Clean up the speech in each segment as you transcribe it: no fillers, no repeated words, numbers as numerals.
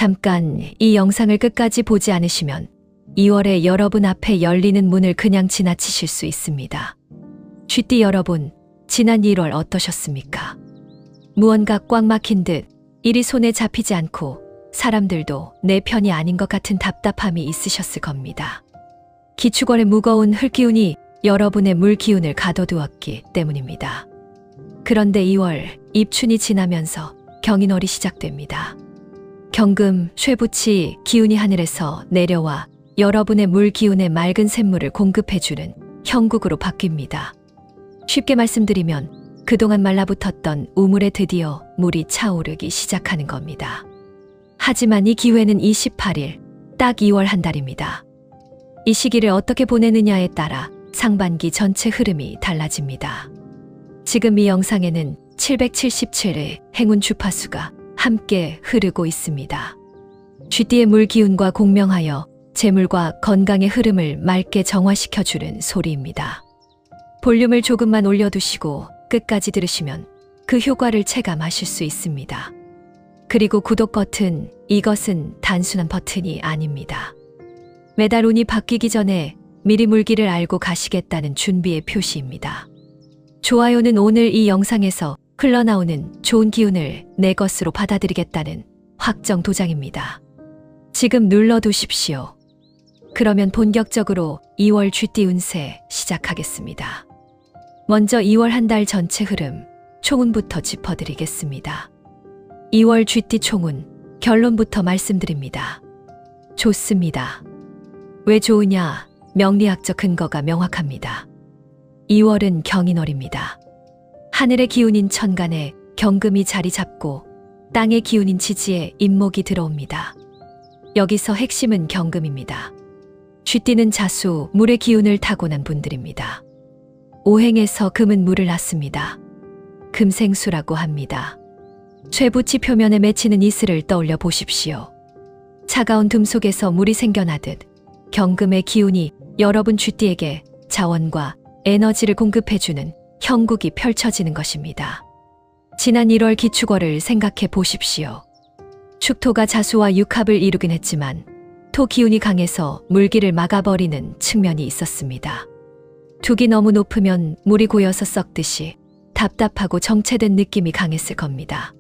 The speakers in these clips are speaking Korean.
잠깐 이 영상을 끝까지 보지 않으시면 2월에 여러분 앞에 열리는 문을 그냥 지나치실 수 있습니다. 쥐띠 여러분, 지난 1월 어떠셨습니까? 무언가 꽉 막힌 듯 일이 손에 잡히지 않고 사람들도 내 편이 아닌 것 같은 답답함이 있으셨을 겁니다. 기축월의 무거운 흙기운이 여러분의 물기운을 가둬두었기 때문입니다. 그런데 2월 입춘이 지나면서 경인월이 시작됩니다. 경금, 쇠붙이 기운이 하늘에서 내려와 여러분의 물기운에 맑은 샘물을 공급해주는 형국으로 바뀝니다. 쉽게 말씀드리면 그동안 말라붙었던 우물에 드디어 물이 차오르기 시작하는 겁니다. 하지만 이 기회는 28일, 딱 2월 한 달입니다. 이 시기를 어떻게 보내느냐에 따라 상반기 전체 흐름이 달라집니다. 지금 이 영상에는 777의 행운 주파수가 함께 흐르고 있습니다. 쥐띠의 물기운과 공명하여 재물과 건강의 흐름을 맑게 정화시켜주는 소리입니다. 볼륨을 조금만 올려두시고 끝까지 들으시면 그 효과를 체감하실 수 있습니다. 그리고 구독 버튼, 이것은 단순한 버튼이 아닙니다. 매달 운이 바뀌기 전에 미리 물기를 알고 가시겠다는 준비의 표시입니다. 좋아요는 오늘 이 영상에서 흘러나오는 좋은 기운을 내 것으로 받아들이겠다는 확정 도장입니다. 지금 눌러두십시오. 그러면 본격적으로 2월 쥐띠 운세 시작하겠습니다. 먼저 2월 한 달 전체 흐름, 총운부터 짚어드리겠습니다. 2월 쥐띠 총운, 결론부터 말씀드립니다. 좋습니다. 왜 좋으냐? 명리학적 근거가 명확합니다. 2월은 경인월입니다. 하늘의 기운인 천간에 경금이 자리 잡고 땅의 기운인 지지에 인목이 들어옵니다. 여기서 핵심은 경금입니다. 쥐띠는 자수, 물의 기운을 타고난 분들입니다. 오행에서 금은 물을 낳습니다. 금생수라고 합니다. 쇠붙이 표면에 맺히는 이슬을 떠올려 보십시오. 차가운 둠 속에서 물이 생겨나듯 경금의 기운이 여러분 쥐띠에게 자원과 에너지를 공급해주는 형국이 펼쳐지는 것입니다. 지난 1월 기축월을 생각해 보십시오. 축토가 자수와 육합을 이루긴 했지만 토 기운이 강해서 물기를 막아버리는 측면이 있었습니다. 둑이 너무 높으면 물이 고여서 썩듯이 답답하고 정체된 느낌이 강했을 겁니다.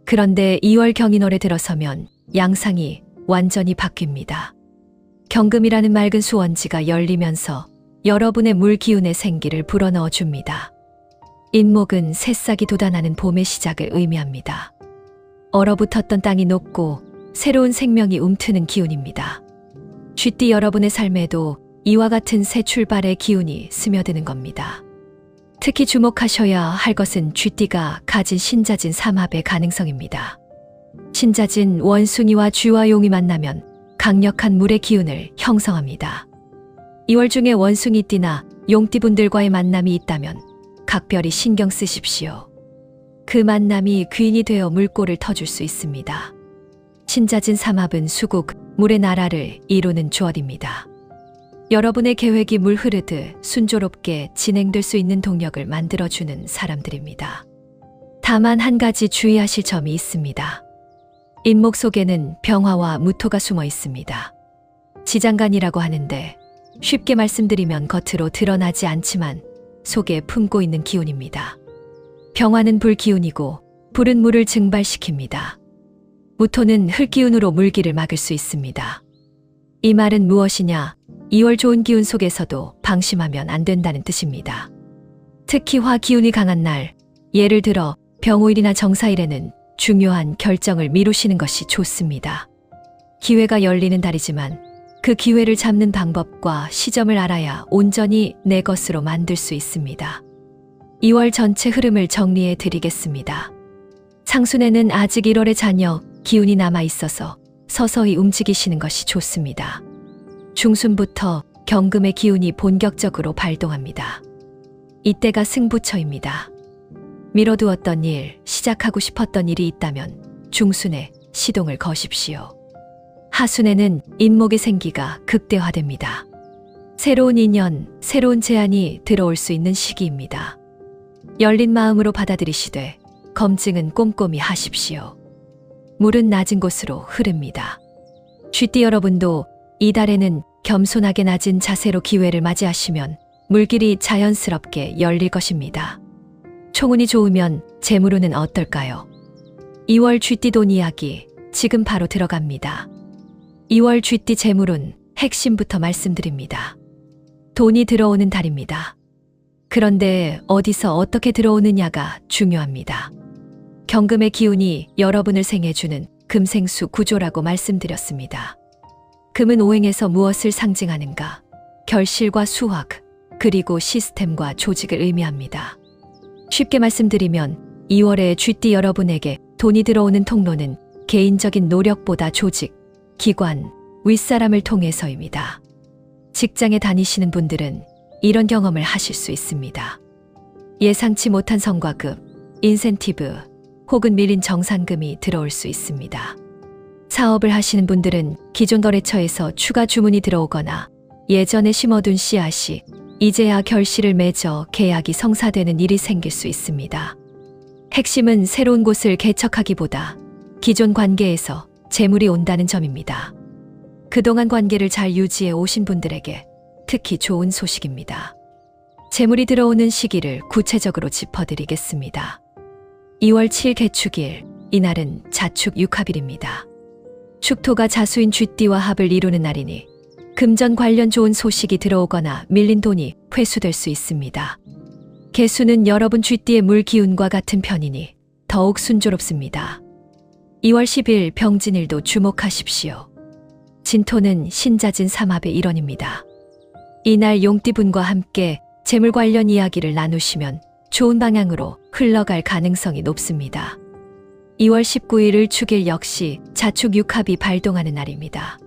그런데 2월 경인월에 들어서면 양상이 완전히 바뀝니다. 경금이라는 맑은 수원지가 열리면서 여러분의 물 기운의 생기를 불어넣어 줍니다. 인목은 새싹이 돋아나는 봄의 시작을 의미합니다. 얼어붙었던 땅이 녹고 새로운 생명이 움트는 기운입니다. 쥐띠 여러분의 삶에도 이와 같은 새 출발의 기운이 스며드는 겁니다. 특히 주목하셔야 할 것은 쥐띠가 가진 신자진 삼합의 가능성입니다. 신자진 원숭이와 쥐와 용이 만나면 강력한 물의 기운을 형성합니다. 2월 중에 원숭이띠나 용띠분들과의 만남이 있다면 각별히 신경 쓰십시오. 그 만남이 귀인이 되어 물꼬를 터줄 수 있습니다. 신자진 삼합은 수국, 물의 나라를 이루는 조언입니다. 여러분의 계획이 물 흐르듯 순조롭게 진행될 수 있는 동력을 만들어주는 사람들입니다. 다만 한 가지 주의하실 점이 있습니다. 인목 속에는 병화와 무토가 숨어 있습니다. 지장간이라고 하는데 쉽게 말씀드리면 겉으로 드러나지 않지만 속에 품고 있는 기운입니다. 병화는 불기운이고 불은 물을 증발시킵니다. 무토는 흙기운으로 물기를 막을 수 있습니다. 이 말은 무엇이냐? 2월 좋은 기운 속에서도 방심하면 안 된다는 뜻입니다. 특히 화 기운이 강한 날, 예를 들어 병오일이나 정사일에는 중요한 결정을 미루시는 것이 좋습니다. 기회가 열리는 달이지만 그 기회를 잡는 방법과 시점을 알아야 온전히 내 것으로 만들 수 있습니다. 2월 전체 흐름을 정리해 드리겠습니다. 상순에는 아직 1월의 잔여 기운이 남아 있어서 서서히 움직이시는 것이 좋습니다. 중순부터 경금의 기운이 본격적으로 발동합니다. 이때가 승부처입니다. 미뤄두었던 일, 시작하고 싶었던 일이 있다면 중순에 시동을 거십시오. 하순에는 인목의 생기가 극대화됩니다. 새로운 인연, 새로운 제안이 들어올 수 있는 시기입니다. 열린 마음으로 받아들이시되 검증은 꼼꼼히 하십시오. 물은 낮은 곳으로 흐릅니다. 쥐띠 여러분도 이달에는 겸손하게 낮은 자세로 기회를 맞이하시면 물길이 자연스럽게 열릴 것입니다. 총운이 좋으면 재물운은 어떨까요? 2월 쥐띠 돈 이야기 지금 바로 들어갑니다. 2월 쥐띠 재물운 핵심부터 말씀드립니다. 돈이 들어오는 달입니다. 그런데 어디서 어떻게 들어오느냐가 중요합니다. 경금의 기운이 여러분을 생해주는 금생수 구조라고 말씀드렸습니다. 금은 오행에서 무엇을 상징하는가? 결실과 수확, 그리고 시스템과 조직을 의미합니다. 쉽게 말씀드리면 2월에 쥐띠 여러분에게 돈이 들어오는 통로는 개인적인 노력보다 조직, 기관, 윗사람을 통해서입니다. 직장에 다니시는 분들은 이런 경험을 하실 수 있습니다. 예상치 못한 성과급, 인센티브, 혹은 밀린 정산금이 들어올 수 있습니다. 사업을 하시는 분들은 기존 거래처에서 추가 주문이 들어오거나 예전에 심어둔 씨앗이 이제야 결실을 맺어 계약이 성사되는 일이 생길 수 있습니다. 핵심은 새로운 곳을 개척하기보다 기존 관계에서 재물이 온다는 점입니다. 그동안 관계를 잘 유지해 오신 분들에게 특히 좋은 소식입니다. 재물이 들어오는 시기를 구체적으로 짚어드리겠습니다. 2월 7 개축일, 이날은 자축 육합일입니다. 축토가 자수인 쥐띠와 합을 이루는 날이니 금전 관련 좋은 소식이 들어오거나 밀린 돈이 회수될 수 있습니다. 개수는 여러분 쥐띠의 물 기운과 같은 편이니 더욱 순조롭습니다. 2월 10일 병진일도 주목하십시오. 진토는 신자진 삼합의 일원입니다. 이날 용띠분과 함께 재물 관련 이야기를 나누시면 좋은 방향으로 흘러갈 가능성이 높습니다. 2월 19일을 축일 역시 자축 육합이 발동하는 날입니다.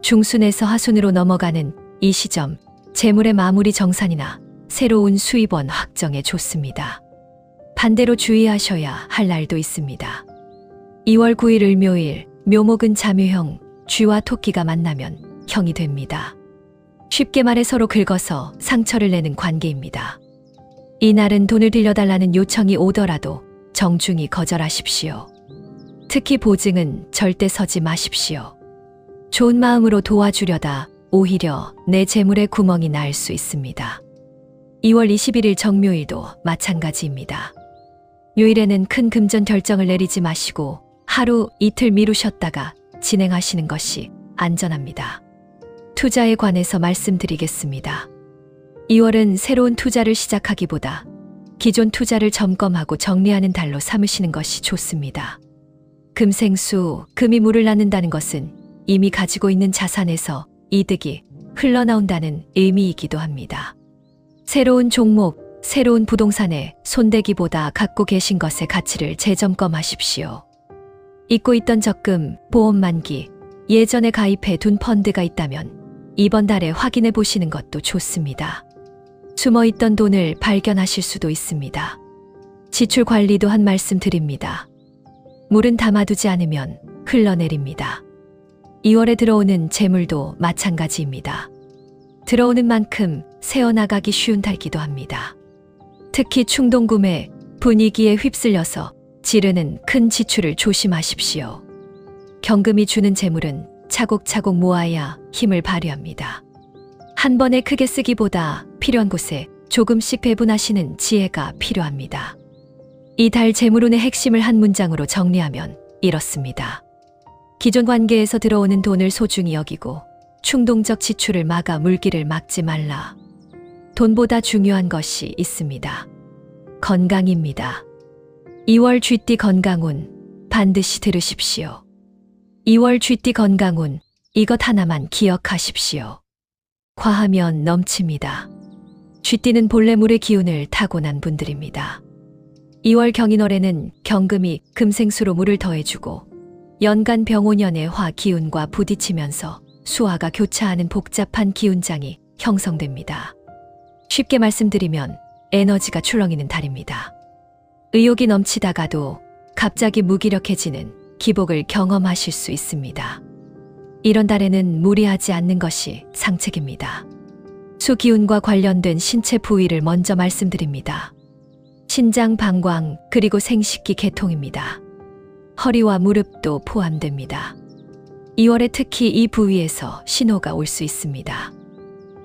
중순에서 하순으로 넘어가는 이 시점, 재물의 마무리 정산이나 새로운 수입원 확정에 좋습니다. 반대로 주의하셔야 할 날도 있습니다. 2월 9일 을묘일, 묘목은 자묘형, 쥐와 토끼가 만나면 형이 됩니다. 쉽게 말해 서로 긁어서 상처를 내는 관계입니다. 이날은 돈을 빌려달라는 요청이 오더라도 정중히 거절하십시오. 특히 보증은 절대 서지 마십시오. 좋은 마음으로 도와주려다 오히려 내 재물에 구멍이 날 수 있습니다. 2월 21일 정묘일도 마찬가지입니다. 요일에는 큰 금전 결정을 내리지 마시고 하루 이틀 미루셨다가 진행하시는 것이 안전합니다. 투자에 관해서 말씀드리겠습니다. 2월은 새로운 투자를 시작하기보다 기존 투자를 점검하고 정리하는 달로 삼으시는 것이 좋습니다. 금생수, 금이 물을 낳는다는 것은 이미 가지고 있는 자산에서 이득이 흘러나온다는 의미이기도 합니다. 새로운 종목, 새로운 부동산에 손대기보다 갖고 계신 것의 가치를 재점검하십시오. 잊고 있던 적금, 보험 만기, 예전에 가입해 둔 펀드가 있다면 이번 달에 확인해 보시는 것도 좋습니다. 숨어있던 돈을 발견하실 수도 있습니다. 지출 관리도 한 말씀 드립니다. 물은 담아두지 않으면 흘러내립니다. 2월에 들어오는 재물도 마찬가지입니다. 들어오는 만큼 새어나가기 쉬운 달기도 합니다. 특히 충동구매, 분위기에 휩쓸려서 지르는 큰 지출을 조심하십시오. 경금이 주는 재물은 차곡차곡 모아야 힘을 발휘합니다. 한 번에 크게 쓰기보다 필요한 곳에 조금씩 배분하시는 지혜가 필요합니다. 이 달 재물운의 핵심을 한 문장으로 정리하면 이렇습니다. 기존 관계에서 들어오는 돈을 소중히 여기고 충동적 지출을 막아 물길을 막지 말라. 돈보다 중요한 것이 있습니다. 건강입니다. 2월 쥐띠 건강운 반드시 들으십시오. 2월 쥐띠 건강운 이것 하나만 기억하십시오. 과하면 넘칩니다. 쥐띠는 본래 물의 기운을 타고난 분들입니다. 2월 경인월에는 경금이 금생수로 물을 더해주고 연간 병오년의 화 기운과 부딪히면서 수화가 교차하는 복잡한 기운장이 형성됩니다. 쉽게 말씀드리면 에너지가 출렁이는 달입니다. 의욕이 넘치다가도 갑자기 무기력해지는 기복을 경험하실 수 있습니다. 이런 달에는 무리하지 않는 것이 상책입니다. 수기운과 관련된 신체 부위를 먼저 말씀드립니다. 신장, 방광, 그리고 생식기 계통입니다. 허리와 무릎도 포함됩니다. 2월에 특히 이 부위에서 신호가 올 수 있습니다.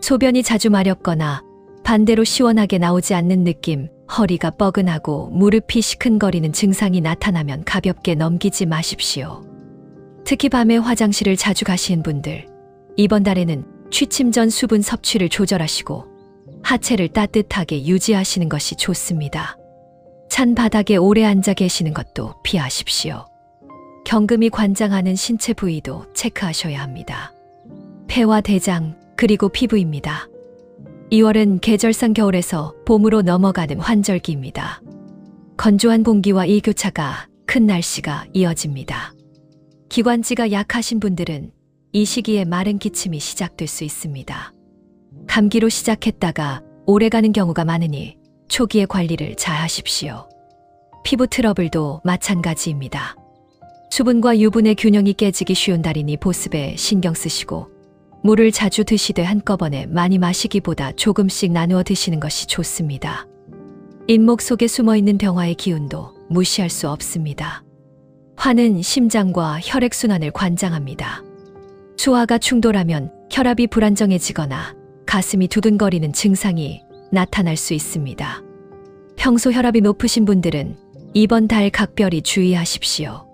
소변이 자주 마렵거나 반대로 시원하게 나오지 않는 느낌, 허리가 뻐근하고 무릎이 시큰거리는 증상이 나타나면 가볍게 넘기지 마십시오. 특히 밤에 화장실을 자주 가시는 분들, 이번 달에는 취침 전 수분 섭취를 조절하시고 하체를 따뜻하게 유지하시는 것이 좋습니다. 찬 바닥에 오래 앉아 계시는 것도 피하십시오. 경금이 관장하는 신체 부위도 체크하셔야 합니다. 폐와 대장, 그리고 피부입니다. 2월은 계절상 겨울에서 봄으로 넘어가는 환절기입니다. 건조한 공기와 일교차가 큰 날씨가 이어집니다. 기관지가 약하신 분들은 이 시기에 마른 기침이 시작될 수 있습니다. 감기로 시작했다가 오래가는 경우가 많으니 초기에 관리를 잘 하십시오. 피부 트러블도 마찬가지입니다. 수분과 유분의 균형이 깨지기 쉬운 달이니 보습에 신경 쓰시고 물을 자주 드시되 한꺼번에 많이 마시기보다 조금씩 나누어 드시는 것이 좋습니다. 인목 속에 숨어있는 병화의 기운도 무시할 수 없습니다. 화는 심장과 혈액순환을 관장합니다. 수화가 충돌하면 혈압이 불안정해지거나 가슴이 두근거리는 증상이 나타날 수 있습니다. 평소 혈압이 높으신 분들은 이번 달 각별히 주의하십시오.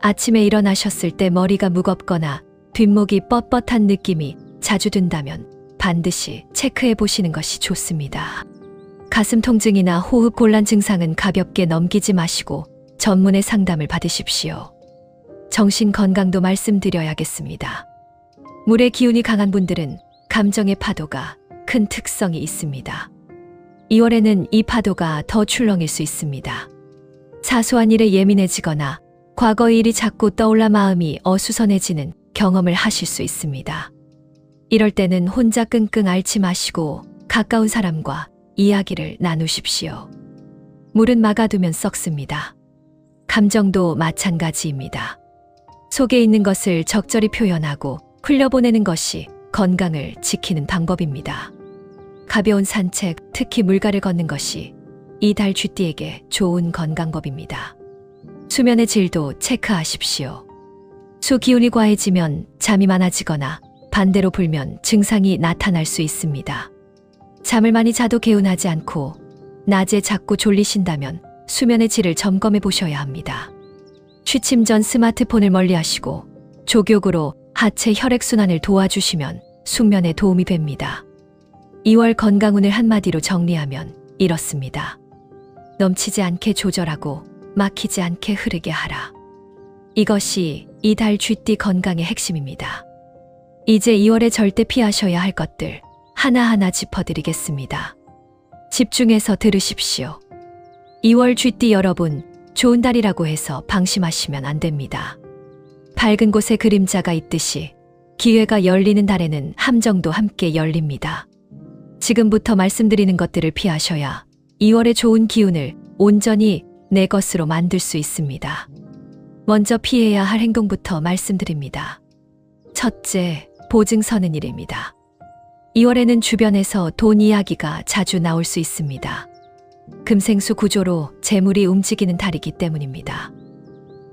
아침에 일어나셨을 때 머리가 무겁거나 뒷목이 뻣뻣한 느낌이 자주 든다면 반드시 체크해 보시는 것이 좋습니다. 가슴 통증이나 호흡 곤란 증상은 가볍게 넘기지 마시고 전문의 상담을 받으십시오. 정신 건강도 말씀드려야겠습니다. 물의 기운이 강한 분들은 감정의 파도가 큰 특성이 있습니다. 2월에는 이 파도가 더 출렁일 수 있습니다. 사소한 일에 예민해지거나 과거의 일이 자꾸 떠올라 마음이 어수선해지는 경험을 하실 수 있습니다. 이럴 때는 혼자 끙끙 앓지 마시고 가까운 사람과 이야기를 나누십시오. 물은 막아두면 썩습니다. 감정도 마찬가지입니다. 속에 있는 것을 적절히 표현하고 흘려보내는 것이 건강을 지키는 방법입니다. 가벼운 산책, 특히 물가를 걷는 것이 이달 쥐띠에게 좋은 건강법입니다. 수면의 질도 체크하십시오. 수 기운이 과해지면 잠이 많아지거나 반대로 불면 증상이 나타날 수 있습니다. 잠을 많이 자도 개운하지 않고 낮에 자꾸 졸리신다면 수면의 질을 점검해 보셔야 합니다. 취침 전 스마트폰을 멀리하시고 족욕으로 하체 혈액순환을 도와주시면 숙면에 도움이 됩니다. 2월 건강운을 한마디로 정리하면 이렇습니다. 넘치지 않게 조절하고 막히지 않게 흐르게 하라. 이것이 이달 쥐띠 건강의 핵심입니다. 이제 2월에 절대 피하셔야 할 것들 하나하나 짚어드리겠습니다. 집중해서 들으십시오. 2월 쥐띠 여러분, 좋은 달이라고 해서 방심하시면 안 됩니다. 밝은 곳에 그림자가 있듯이 기회가 열리는 달에는 함정도 함께 열립니다. 지금부터 말씀드리는 것들을 피하셔야 2월의 좋은 기운을 온전히 내 것으로 만들 수 있습니다. 먼저 피해야 할 행동부터 말씀드립니다. 첫째, 보증 서는 일입니다. 2월에는 주변에서 돈 이야기가 자주 나올 수 있습니다. 금생수 구조로 재물이 움직이는 달이기 때문입니다.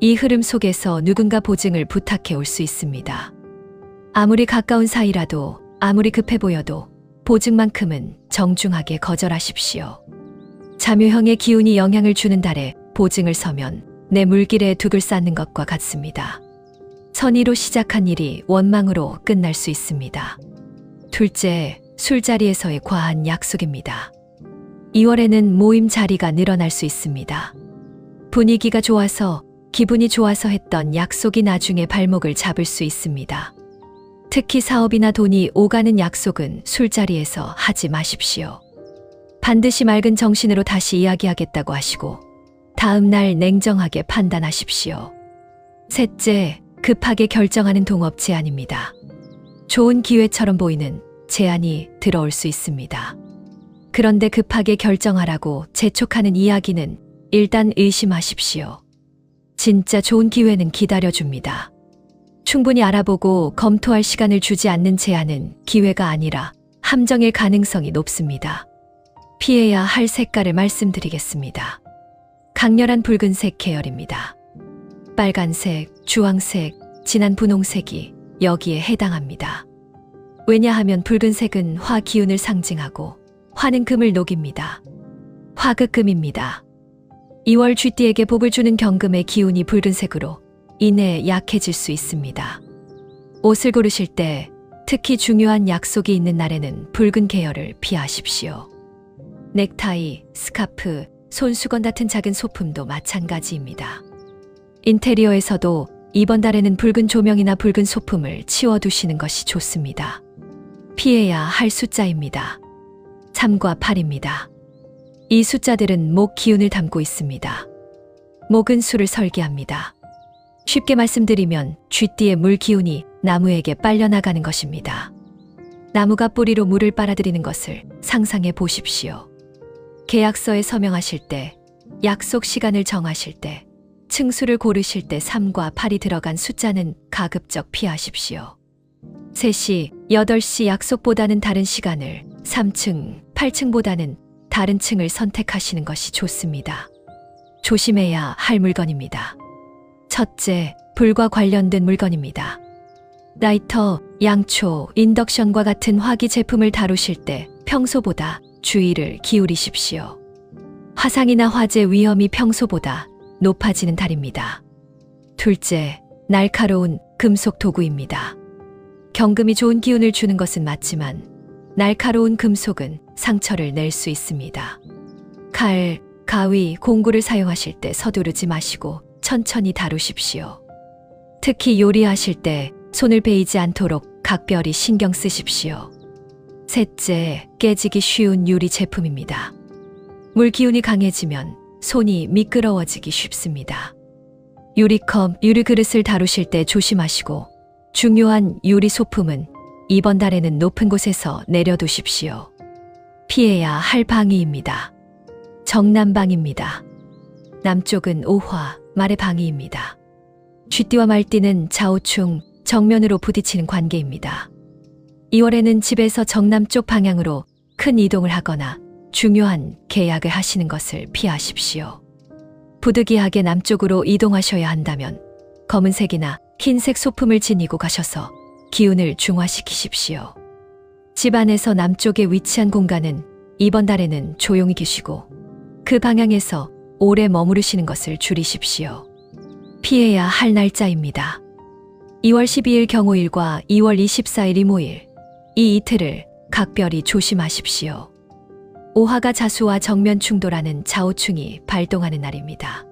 이 흐름 속에서 누군가 보증을 부탁해 올 수 있습니다. 아무리 가까운 사이라도 아무리 급해 보여도 보증만큼은 정중하게 거절하십시오. 자묘형의 기운이 영향을 주는 달에 보증을 서면 내 물길에 둑을 쌓는 것과 같습니다. 선의로 시작한 일이 원망으로 끝날 수 있습니다. 둘째, 술자리에서의 과한 약속입니다. 2월에는 모임 자리가 늘어날 수 있습니다. 분위기가 좋아서 기분이 좋아서 했던 약속이 나중에 발목을 잡을 수 있습니다. 특히 사업이나 돈이 오가는 약속은 술자리에서 하지 마십시오. 반드시 맑은 정신으로 다시 이야기하겠다고 하시고 다음 날 냉정하게 판단하십시오. 셋째, 급하게 결정하는 동업 제안입니다. 좋은 기회처럼 보이는 제안이 들어올 수 있습니다. 그런데 급하게 결정하라고 재촉하는 이야기는 일단 의심하십시오. 진짜 좋은 기회는 기다려줍니다. 충분히 알아보고 검토할 시간을 주지 않는 제안은 기회가 아니라 함정일 가능성이 높습니다. 피해야 할 색깔을 말씀드리겠습니다. 강렬한 붉은색 계열입니다. 빨간색, 주황색, 진한 분홍색이 여기에 해당합니다. 왜냐하면 붉은색은 화 기운을 상징하고 화는 금을 녹입니다. 화극금입니다. 2월 쥐띠에게 복을 주는 경금의 기운이 붉은색으로 이내 약해질 수 있습니다. 옷을 고르실 때 특히 중요한 약속이 있는 날에는 붉은 계열을 피하십시오. 넥타이, 스카프, 손수건 같은 작은 소품도 마찬가지입니다. 인테리어에서도 이번 달에는 붉은 조명이나 붉은 소품을 치워두시는 것이 좋습니다. 피해야 할 숫자입니다. 3과 8입니다. 이 숫자들은 목 기운을 담고 있습니다. 목은 수를 설계합니다. 쉽게 말씀드리면 쥐띠의 물 기운이 나무에게 빨려나가는 것입니다. 나무가 뿌리로 물을 빨아들이는 것을 상상해 보십시오. 계약서에 서명하실 때, 약속 시간을 정하실 때, 층수를 고르실 때 3과 8이 들어간 숫자는 가급적 피하십시오. 3시, 8시 약속보다는 다른 시간을 3층, 8층보다는 다른 층을 선택하시는 것이 좋습니다. 조심해야 할 물건입니다. 첫째, 불과 관련된 물건입니다. 라이터, 양초, 인덕션과 같은 화기 제품을 다루실 때 평소보다 주의를 기울이십시오. 화상이나 화재 위험이 평소보다 높아지는 달입니다. 둘째, 날카로운 금속 도구입니다. 경금이 좋은 기운을 주는 것은 맞지만 날카로운 금속은 상처를 낼 수 있습니다. 칼, 가위, 공구를 사용하실 때 서두르지 마시고 천천히 다루십시오. 특히 요리하실 때 손을 베이지 않도록 각별히 신경 쓰십시오. 셋째, 깨지기 쉬운 유리 제품입니다. 물 기운이 강해지면 손이 미끄러워지기 쉽습니다. 유리컵, 유리그릇을 다루실 때 조심하시고 중요한 유리 소품은 이번 달에는 높은 곳에서 내려두십시오. 피해야 할 방위입니다. 정남방입니다. 남쪽은 오화, 말의 방위입니다. 쥐띠와 말띠는 좌우충, 정면으로 부딪히는 관계입니다. 2월에는 집에서 정남쪽 방향으로 큰 이동을 하거나 중요한 계약을 하시는 것을 피하십시오. 부득이하게 남쪽으로 이동하셔야 한다면 검은색이나 흰색 소품을 지니고 가셔서 기운을 중화시키십시오. 집 안에서 남쪽에 위치한 공간은 이번 달에는 조용히 계시고 그 방향에서 오래 머무르시는 것을 줄이십시오. 피해야 할 날짜입니다. 2월 12일 경호일과 2월 24일 이모일, 이 이틀을 각별히 조심하십시오. 오화가 자수와 정면 충돌하는 좌우충이 발동하는 날입니다.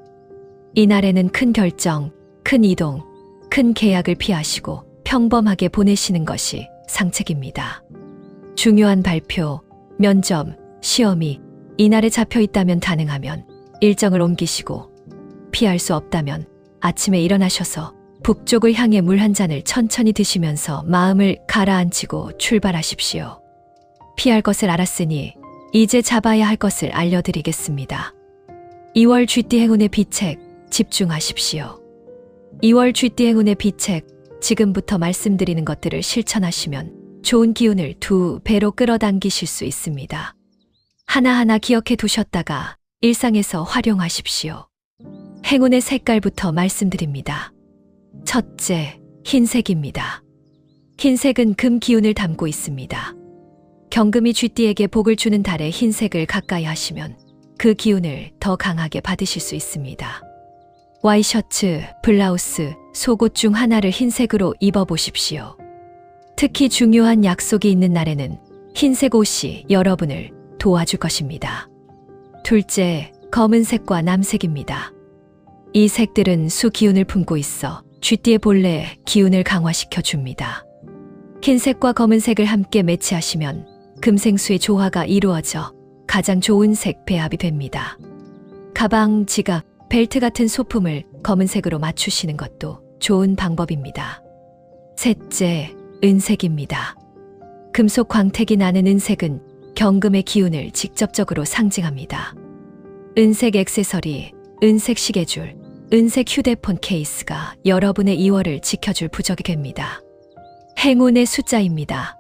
이 날에는 큰 결정, 큰 이동, 큰 계약을 피하시고 평범하게 보내시는 것이 상책입니다. 중요한 발표, 면접, 시험이 이날에 잡혀 있다면 가능하면 일정을 옮기시고 피할 수 없다면 아침에 일어나셔서 북쪽을 향해 물 한 잔을 천천히 드시면서 마음을 가라앉히고 출발하십시오. 피할 것을 알았으니 이제 잡아야 할 것을 알려드리겠습니다. 2월 쥐띠 행운의 비책 집중하십시오. 2월 쥐띠 행운의 비책 지금부터 말씀드리는 것들을 실천하시면 좋은 기운을 2배로 끌어당기실 수 있습니다. 하나하나 기억해 두셨다가 일상에서 활용하십시오. 행운의 색깔부터 말씀드립니다. 첫째, 흰색입니다. 흰색은 금 기운을 담고 있습니다. 경금이 쥐띠에게 복을 주는 달에 흰색을 가까이 하시면 그 기운을 더 강하게 받으실 수 있습니다. 와이셔츠, 블라우스, 속옷 중 하나를 흰색으로 입어보십시오. 특히 중요한 약속이 있는 날에는 흰색 옷이 여러분을 도와줄 것입니다. 둘째, 검은색과 남색입니다. 이 색들은 수 기운을 품고 있어 쥐띠의 본래 기운을 강화시켜 줍니다. 흰색과 검은색을 함께 매치하시면 금생수의 조화가 이루어져 가장 좋은 색 배합이 됩니다. 가방, 지갑, 벨트 같은 소품을 검은색으로 맞추시는 것도 좋은 방법입니다. 셋째, 은색입니다. 금속 광택이 나는 은색은 경금의 기운을 직접적으로 상징합니다. 은색 액세서리, 은색 시계줄, 은색 휴대폰 케이스가 여러분의 2월을 지켜줄 부적이 됩니다. 행운의 숫자입니다.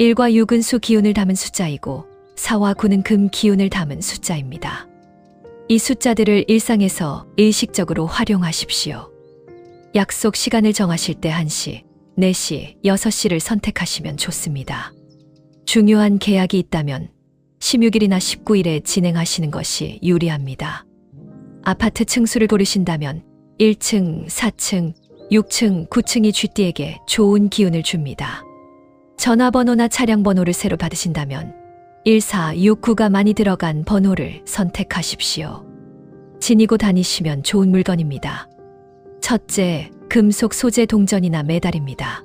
1과 6은 수 기운을 담은 숫자이고 4와 9는 금 기운을 담은 숫자입니다. 이 숫자들을 일상에서 의식적으로 활용하십시오. 약속 시간을 정하실 때 1시, 4시, 6시를 선택하시면 좋습니다. 중요한 계약이 있다면 16일이나 19일에 진행하시는 것이 유리합니다. 아파트 층수를 고르신다면 1층, 4층, 6층, 9층이 쥐띠에게 좋은 기운을 줍니다. 전화번호나 차량 번호를 새로 받으신다면 1469가 많이 들어간 번호를 선택하십시오. 지니고 다니시면 좋은 물건입니다. 첫째, 금속 소재 동전이나 메달입니다.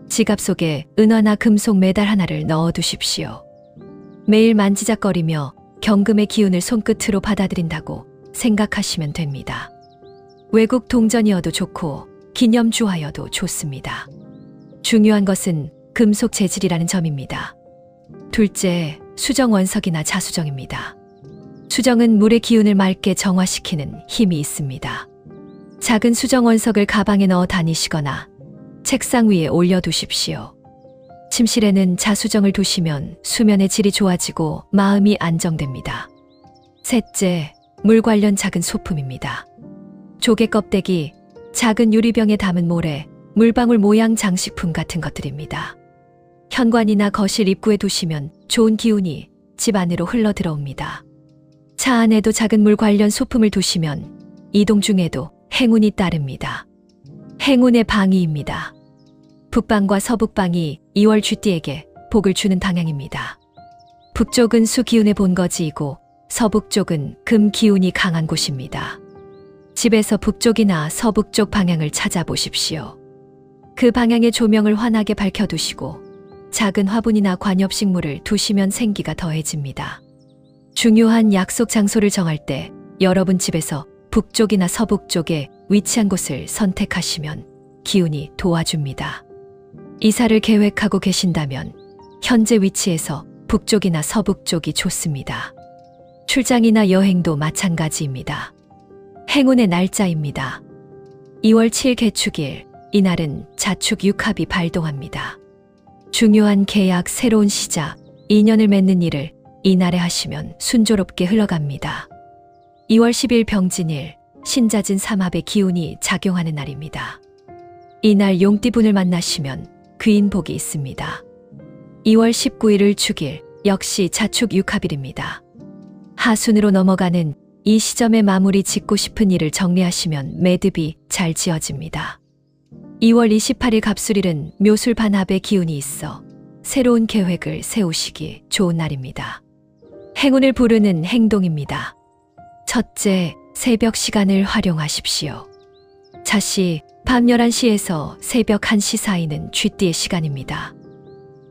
지갑 속에 은화나 금속 메달 하나를 넣어두십시오. 매일 만지작거리며 경금의 기운을 손끝으로 받아들인다고 생각하시면 됩니다. 외국 동전이어도 좋고 기념주화여도 좋습니다. 중요한 것은 금속 재질이라는 점입니다. 둘째, 수정 원석이나 자수정입니다. 수정은 물의 기운을 맑게 정화시키는 힘이 있습니다. 작은 수정 원석을 가방에 넣어 다니시거나 책상 위에 올려두십시오. 침실에는 자수정을 두시면 수면의 질이 좋아지고 마음이 안정됩니다. 셋째, 물 관련 작은 소품입니다. 조개 껍데기, 작은 유리병에 담은 모래, 물방울 모양 장식품 같은 것들입니다. 현관이나 거실 입구에 두시면 좋은 기운이 집 안으로 흘러 들어옵니다. 차 안에도 작은 물 관련 소품을 두시면 이동 중에도 행운이 따릅니다. 행운의 방위입니다. 북방과 서북방이 2월 쥐띠에게 복을 주는 방향입니다. 북쪽은 수 기운의 본거지이고 서북쪽은 금 기운이 강한 곳입니다. 집에서 북쪽이나 서북쪽 방향을 찾아보십시오. 그 방향의 조명을 환하게 밝혀두시고 작은 화분이나 관엽식물을 두시면 생기가 더해집니다. 중요한 약속 장소를 정할 때 여러분 집에서 북쪽이나 서북쪽에 위치한 곳을 선택하시면 기운이 도와줍니다. 이사를 계획하고 계신다면 현재 위치에서 북쪽이나 서북쪽이 좋습니다. 출장이나 여행도 마찬가지입니다. 행운의 날짜입니다. 2월 7일 개축일, 이날은 자축 육합이 발동합니다. 중요한 계약, 새로운 시작, 인연을 맺는 일을 이날에 하시면 순조롭게 흘러갑니다. 2월 10일 병진일, 신자진 삼합의 기운이 작용하는 날입니다. 이날 용띠분을 만나시면 귀인복이 있습니다. 2월 19일을 축일, 역시 자축 육합일입니다. 하순으로 넘어가는 이 시점에 마무리 짓고 싶은 일을 정리하시면 매듭이 잘 지어집니다. 2월 28일 갑술일은 묘술 반합의 기운이 있어 새로운 계획을 세우시기 좋은 날입니다. 행운을 부르는 행동입니다. 첫째, 새벽 시간을 활용하십시오. 자시, 밤 11시에서 새벽 1시 사이는 쥐띠의 시간입니다.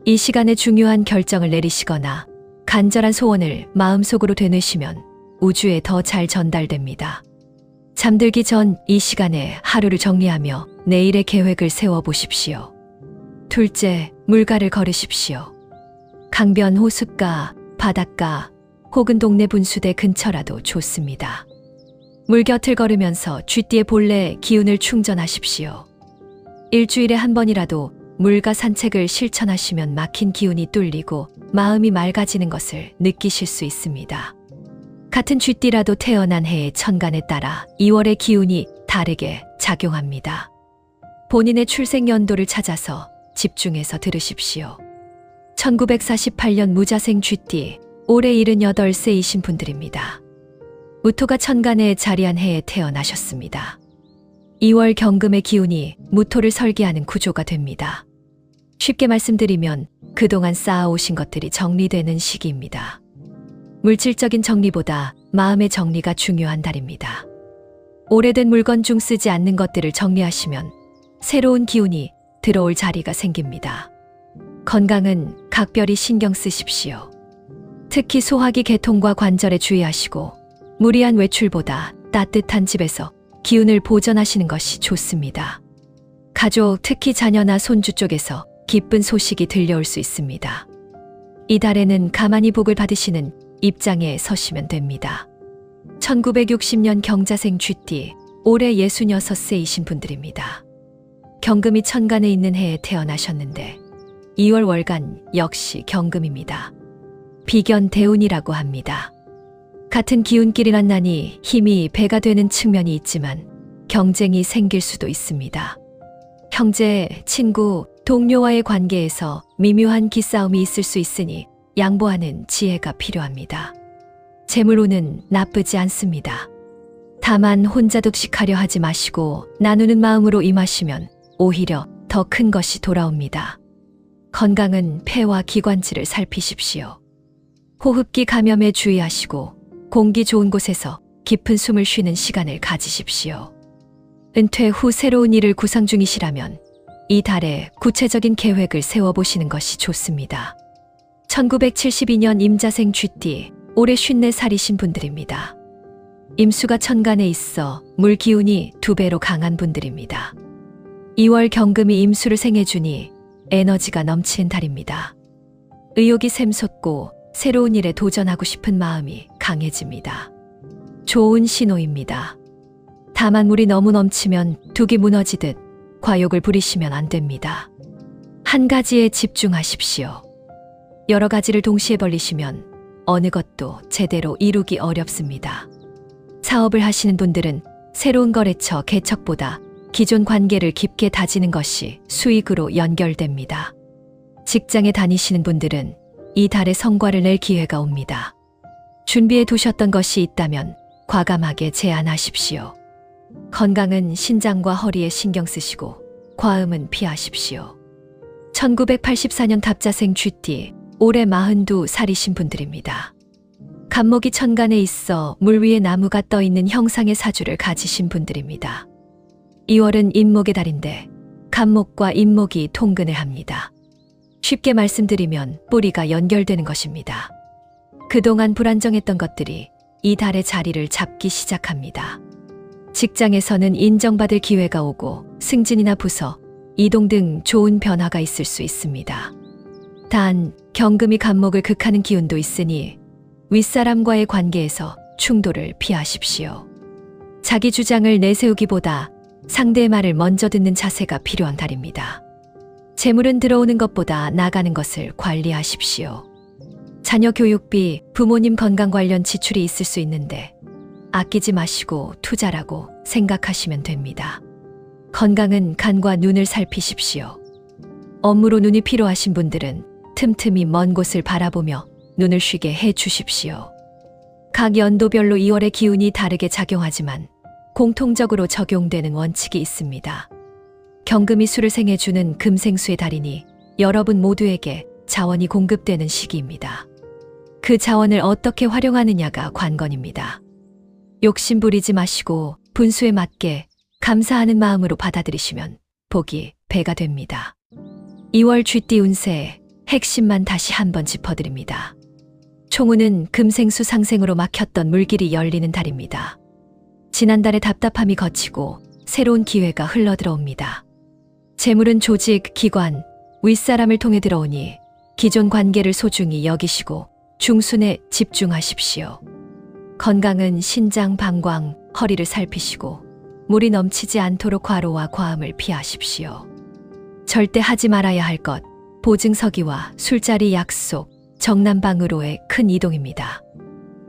이 시간에 중요한 결정을 내리시거나 간절한 소원을 마음속으로 되뇌시면 우주에 더 잘 전달됩니다. 잠들기 전 이 시간에 하루를 정리하며 내일의 계획을 세워보십시오. 둘째, 물가를 걸으십시오. 강변, 호숫가, 바닷가 혹은 동네 분수대 근처라도 좋습니다. 물 곁을 걸으면서 쥐띠의 본래 기운을 충전하십시오. 일주일에 한 번이라도 물가 산책을 실천하시면 막힌 기운이 뚫리고 마음이 맑아지는 것을 느끼실 수 있습니다. 같은 쥐띠라도 태어난 해의 천간에 따라 2월의 기운이 다르게 작용합니다. 본인의 출생 연도를 찾아서 집중해서 들으십시오. 1948년 무자생 쥐띠, 올해 78세이신 분들입니다. 무토가 천간에 자리한 해에 태어나셨습니다. 2월 경금의 기운이 무토를 설계하는 구조가 됩니다. 쉽게 말씀드리면 그동안 쌓아오신 것들이 정리되는 시기입니다. 물질적인 정리보다 마음의 정리가 중요한 달입니다. 오래된 물건 중 쓰지 않는 것들을 정리하시면 새로운 기운이 들어올 자리가 생깁니다. 건강은 각별히 신경 쓰십시오. 특히 소화기 개통과 관절에 주의하시고 무리한 외출보다 따뜻한 집에서 기운을 보존하시는 것이 좋습니다. 가족, 특히 자녀나 손주 쪽에서 기쁜 소식이 들려올 수 있습니다. 이 달에는 가만히 복을 받으시는 입장에 서시면 됩니다. 1960년 경자생 쥐띠, 올해 66세이신 분들입니다. 경금이 천간에 있는 해에 태어나셨는데 2월 월간 역시 경금입니다. 비견 대운이라고 합니다. 같은 기운끼리 만나니 힘이 배가 되는 측면이 있지만 경쟁이 생길 수도 있습니다. 형제, 친구, 동료와의 관계에서 미묘한 기싸움이 있을 수 있으니 양보하는 지혜가 필요합니다. 재물운은 나쁘지 않습니다. 다만 혼자 독식하려 하지 마시고 나누는 마음으로 임하시면 오히려 더 큰 것이 돌아옵니다. 건강은 폐와 기관지를 살피십시오. 호흡기 감염에 주의하시고 공기 좋은 곳에서 깊은 숨을 쉬는 시간을 가지십시오. 은퇴 후 새로운 일을 구상 중이시라면 이 달에 구체적인 계획을 세워보시는 것이 좋습니다. 1972년 임자생 쥐띠, 올해 54살이신 분들입니다. 임수가 천간에 있어 물 기운이 2배로 강한 분들입니다. 2월 경금이 임수를 생해주니 에너지가 넘치는 달입니다. 의욕이 샘솟고 새로운 일에 도전하고 싶은 마음이 강해집니다. 좋은 신호입니다. 다만 물이 너무 넘치면 둑이 무너지듯 과욕을 부리시면 안 됩니다. 한 가지에 집중하십시오. 여러 가지를 동시에 벌리시면 어느 것도 제대로 이루기 어렵습니다. 사업을 하시는 분들은 새로운 거래처 개척보다 기존 관계를 깊게 다지는 것이 수익으로 연결됩니다. 직장에 다니시는 분들은 이 달에 성과를 낼 기회가 옵니다. 준비해 두셨던 것이 있다면 과감하게 제안하십시오. 건강은 신장과 허리에 신경 쓰시고 과음은 피하십시오. 1984년 답자생 쥐띠, 올해 42살이신 분들입니다. 간목이 천간에 있어 물 위에 나무가 떠 있는 형상의 사주를 가지신 분들입니다. 2월은 인목의 달인데 간목과 인목이 통근을 합니다. 쉽게 말씀드리면 뿌리가 연결되는 것입니다. 그동안 불안정했던 것들이 이 달에 자리를 잡기 시작합니다. 직장에서는 인정받을 기회가 오고 승진이나 부서, 이동 등 좋은 변화가 있을 수 있습니다. 단, 경금이 간목을 극하는 기운도 있으니 윗사람과의 관계에서 충돌을 피하십시오. 자기 주장을 내세우기보다 상대의 말을 먼저 듣는 자세가 필요한 달입니다. 재물은 들어오는 것보다 나가는 것을 관리하십시오. 자녀 교육비, 부모님 건강 관련 지출이 있을 수 있는데 아끼지 마시고 투자라고 생각하시면 됩니다. 건강은 간과 눈을 살피십시오. 업무로 눈이 필요하신 분들은 틈틈이 먼 곳을 바라보며 눈을 쉬게 해 주십시오. 각 연도별로 2월의 기운이 다르게 작용하지만 공통적으로 적용되는 원칙이 있습니다. 경금이 수를 생해주는 금생수의 달이니 여러분 모두에게 자원이 공급되는 시기입니다. 그 자원을 어떻게 활용하느냐가 관건입니다. 욕심 부리지 마시고 분수에 맞게 감사하는 마음으로 받아들이시면 복이 배가 됩니다. 2월 쥐띠 운세 핵심만 다시 한번 짚어드립니다. 총운은 금생수 상생으로 막혔던 물길이 열리는 달입니다. 지난달의 답답함이 거치고 새로운 기회가 흘러들어옵니다. 재물은 조직, 기관, 윗사람을 통해 들어오니 기존 관계를 소중히 여기시고 중순에 집중하십시오. 건강은 신장, 방광, 허리를 살피시고 물이 넘치지 않도록 과로와 과음을 피하십시오. 절대 하지 말아야 할 것, 보증서기와 술자리 약속, 정남방으로의 큰 이동입니다.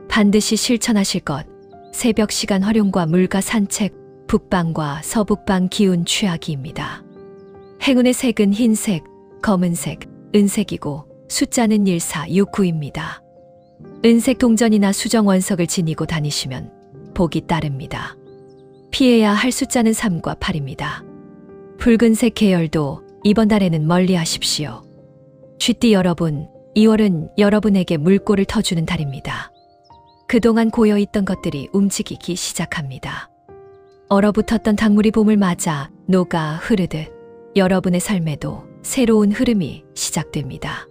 반드시 실천하실 것, 새벽 시간 활용과 물가 산책, 북방과 서북방 기운 취하기입니다. 행운의 색은 흰색, 검은색, 은색이고 숫자는 1469입니다. 은색 동전이나 수정 원석을 지니고 다니시면 복이 따릅니다. 피해야 할 숫자는 3과 8입니다. 붉은색 계열도 이번 달에는 멀리 하십시오. 쥐띠 여러분, 2월은 여러분에게 물꼬를 터주는 달입니다. 그동안 고여있던 것들이 움직이기 시작합니다. 얼어붙었던 강물이 봄을 맞아 녹아 흐르듯 여러분의 삶에도 새로운 흐름이 시작됩니다.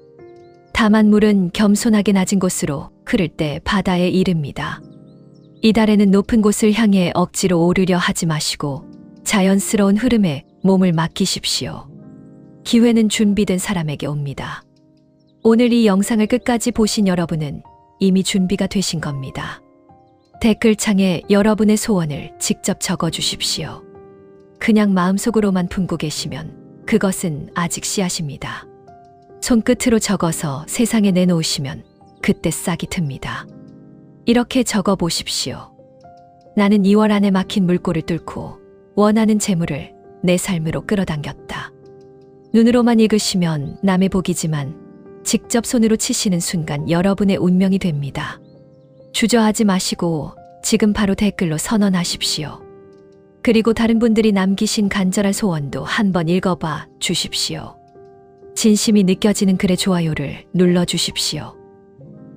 다만 물은 겸손하게 낮은 곳으로 흐를 때 바다에 이릅니다. 이 달에는 높은 곳을 향해 억지로 오르려 하지 마시고 자연스러운 흐름에 몸을 맡기십시오. 기회는 준비된 사람에게 옵니다. 오늘 이 영상을 끝까지 보신 여러분은 이미 준비가 되신 겁니다. 댓글창에 여러분의 소원을 직접 적어주십시오. 그냥 마음속으로만 품고 계시면 그것은 아직 씨앗입니다. 손끝으로 적어서 세상에 내놓으시면 그때 싹이 틉니다. 이렇게 적어보십시오. 나는 2월 안에 막힌 물꼬를 뚫고 원하는 재물을 내 삶으로 끌어당겼다. 눈으로만 읽으시면 남의 복이지만 직접 손으로 치시는 순간 여러분의 운명이 됩니다. 주저하지 마시고 지금 바로 댓글로 선언하십시오. 그리고 다른 분들이 남기신 간절한 소원도 한번 읽어봐 주십시오. 진심이 느껴지는 글의 좋아요를 눌러주십시오.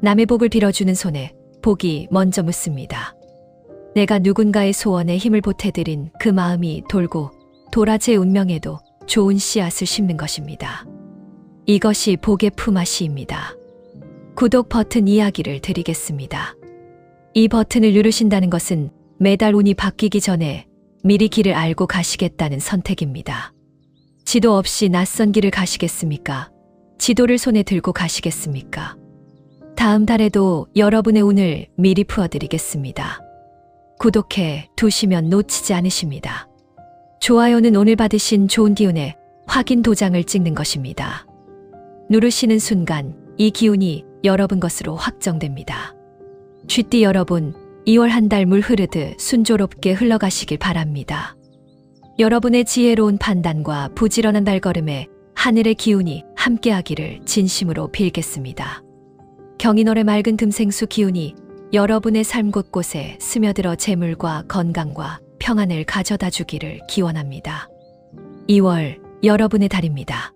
남의 복을 빌어주는 손에 복이 먼저 묻습니다. 내가 누군가의 소원에 힘을 보태드린 그 마음이 돌고 돌아 제 운명에도 좋은 씨앗을 심는 것입니다. 이것이 복의 품앗이입니다. 구독 버튼 이야기를 드리겠습니다. 이 버튼을 누르신다는 것은 매달 운이 바뀌기 전에 미리 길을 알고 가시겠다는 선택입니다. 지도 없이 낯선 길을 가시겠습니까? 지도를 손에 들고 가시겠습니까? 다음 달에도 여러분의 운을 미리 풀어드리겠습니다. 구독해 두시면 놓치지 않으십니다. 좋아요는 오늘 받으신 좋은 기운에 확인 도장을 찍는 것입니다. 누르시는 순간 이 기운이 여러분 것으로 확정됩니다. 쥐띠 여러분, 2월 한 달 물 흐르듯 순조롭게 흘러가시길 바랍니다. 여러분의 지혜로운 판단과 부지런한 발걸음에 하늘의 기운이 함께하기를 진심으로 빌겠습니다. 경인월의 맑은 금생수 기운이 여러분의 삶 곳곳에 스며들어 재물과 건강과 평안을 가져다 주기를 기원합니다. 2월 여러분의 달입니다.